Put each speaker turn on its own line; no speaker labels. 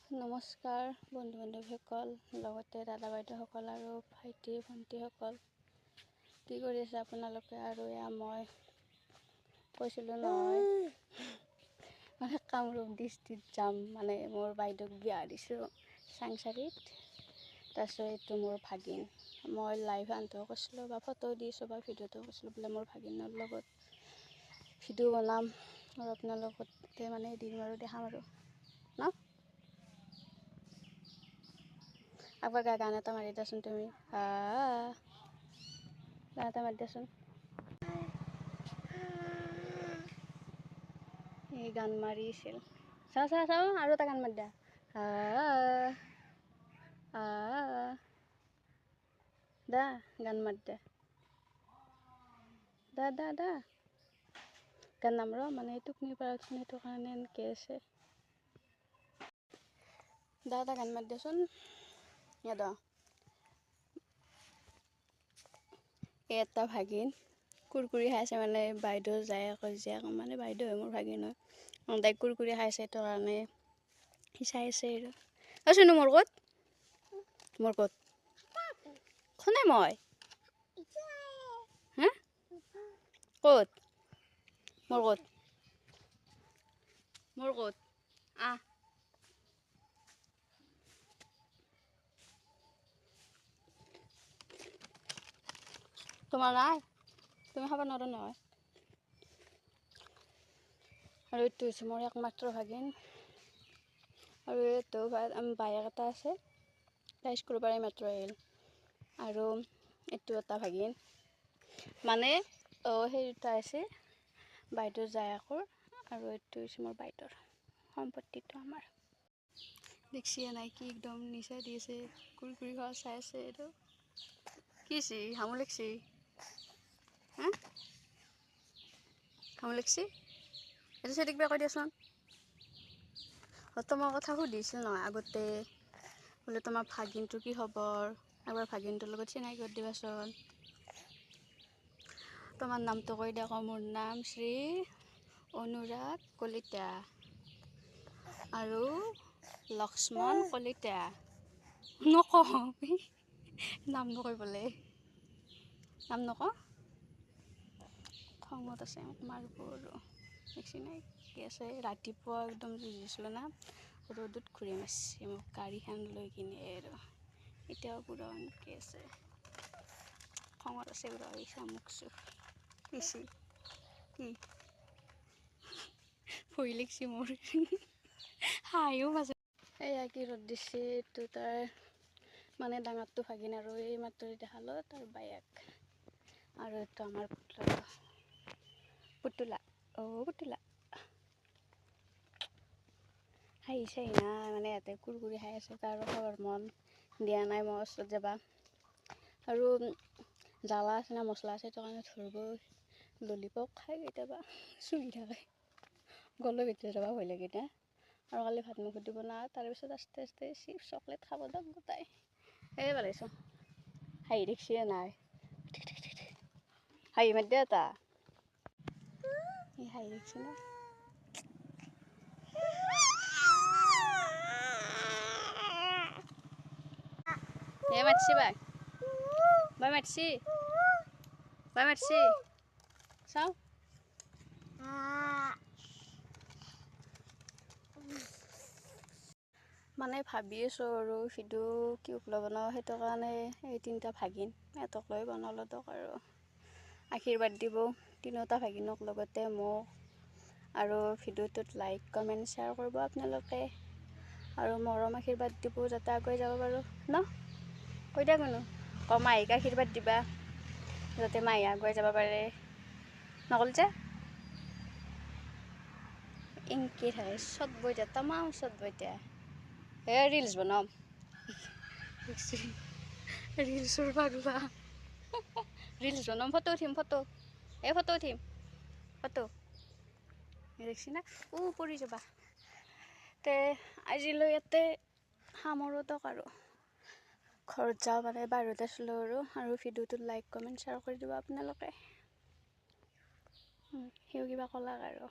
নমস্কাৰ বন্ধু বান্ধৱীসকল, লগতে দাদা বাইদেউসকল আৰু ভাইটি ভণ্টিসকল, কি কৰি আছে আপোনালোকে? আৰু মই কৈছিলোঁ নহয় মানে কামৰূপ ডিষ্ট্ৰিক্ট যাম, মানে মোৰ বাইদেউক বিয়া দিছোঁ চাংচাৰিত। তাৰপিছত এইটো মোৰ ভাগিন, মই লাইভ আনটোও কৈছিলোঁ বা ফটো দিছোঁ বা ভিডিঅ'টো কৈছিলোঁ বোলে মোৰ ভাগিনৰ লগত ভিডিঅ' বনাম আৰু আপোনালোকতে মানে দিম আৰু দেখাম আৰু ন। একবাৰ গান এটা মাৰি দিয়াচোন তুমি, গান এটা মাৰি দিয়াচোন। এই গান মাৰিছিল, চাওঁ আৰু এটা গান মাৰি দিয়া। দা গান মাৰি দা গান নাম ৰ, মানে টোপনি পাৰচোন, সেইটো কাৰণে এনেকৈ আছে। দা এটা গান মাৰি দিয়াচোন। এটা ভাগিন কুৰকুৰি খাইছে, মানে বাইদেউ যায় জীয়েক, মানে বাইদেউ হয় মোৰ ভাগিন হয়, তাইক কুৰকুৰি খাইছে, সেইটো কাৰণে সি চাই আছে আৰু। আছোনো মোৰ ক'ত খনে মই হা ক'ত মোৰ ক'ত তোমাৰ নাই, তুমি খাব নোৱাৰা নহয়। আৰু এইটো হৈছে মোৰ একমাত্ৰ ভাগিন, আৰু এইটো বায়েক এটা আছে, তাই স্কুলৰ পৰাই মাত্ৰ আহিল। আৰু এইটো এটা ভাগিন, মানে সেই দুটা আছে বাইদেউৰ জায়েকৰ, আৰু এইটো হৈছে মোৰ বাইদেউৰ সম্পত্তিটো আমাৰ। দেখছিয়ে নাই কি একদম নিচা দি আছে, কুৰকুৰি খোৱা চাই আছে। এইটো কি হামু লাগছি, হামু লাগছি, এইটো চেটিক বেয়া কৈ দিয়াচোন। তোমাৰ কথা সুধিছিল নহয় আগতে, বোলে তোমাৰ ভাগিনটো কি খবৰ, একবাৰ ভাগিনটোৰ লগত চিনাকি কৰি দিবাচোন। তোমাৰ নামটো কৈ দিয়া আকৌ। মোৰ নাম শ্ৰী অনুৰাগ কলিতা আৰু লক্ষ্মণ কলিতা। নকওঁ নাম নকয় বোলে, নাম নকওঁ, খঙত আছে মোক মাৰিব আৰু। দেখছি নাই কি আছে, ৰাতিপুৱা একদম যুঁজিছিলোঁ না, ৰ'দত ঘূৰি মাৰিছে মোক গাড়ীখন লৈ কিনে, আৰু এতিয়াও পুৰা এনেকৈ আছে, খঙত আছে পুৰা। মোক চোখ পিছি কি ভয় লাগছি মোৰ, হাঁহিও মাজে। এয়া কি ৰ'দ দিছে, এইটো তাৰ মানে ডাঙৰটো ভাগিন, আৰু এই মাত্ৰ দেখালো তাৰ বায়েক, আৰু এইটো আমাৰ পুতলা হাঁহিছে না, মানে ইয়াতে কুৰকুৰি খাই আছে, তাৰো খাবৰ মন দিয়া নাই মই ওচৰত যাবা। আৰু জ্বালা আছে না মছলা আছে, সেইটো কাৰণে ধৰিব ললিপপ খাই কেতিয়াবা চুহি থাকে, গলৰ ভিতৰত যাব ভয় লাগে না। আৰু কালি ভাত মুখত দিব না, তাৰপিছত আস্তে আস্তে চিপছ চকলেট খাব দাম গোটাই এই পেলাইছোঁ। হাঁহি দেখিছে নাই, হাঁহি মাত দিয়া এটা, হাঁহি দেখিছে না। মাতছি বাই মাতছি চাওঁ, মানে ভাবি আছোঁ আৰু ভিডিঅ' কি বনাওঁ, সেইটো কাৰণে এই তিনিটা ভাগিন সিহঁতক লৈ বনালোঁ তোক, আৰু আশীৰ্বাদ দিব তিনিওটা ভাগিনক, লগতে মোক। আৰু ভিডিঅ'টোত লাইক কমেণ্ট শ্বেয়াৰ কৰিব আপোনালোকে, আৰু মৰম আশীৰ্বাদ দিব যাতে আগুৱাই যাব পাৰোঁ ন। কৈ দিয়া কোনো মাহীক আশীৰ্বাদ দিবা যাতে মাহী আগুৱাই যাব পাৰে, নক'ল যে ইনকি থাকে চত বৈতা, তামাম চত বৈতা। ৰিলচ বনাম, ৰিলচৰ পাগলা, ৰিলচ বনাম, ফটো উঠিম, ফটো উঠিম, ফটো দেখছি না, পৰি যাবা। তে আজিলৈ ইয়াতে সামৰো তক, আৰু ঘৰত যাওঁ, মানে বাহিৰত আছিলোঁ আৰু ভিডিঅ'টোত লাইক কমেণ্ট শ্বেয়াৰ কৰি দিব আপোনালোকে। সিও কিবা ক'লাক আৰু।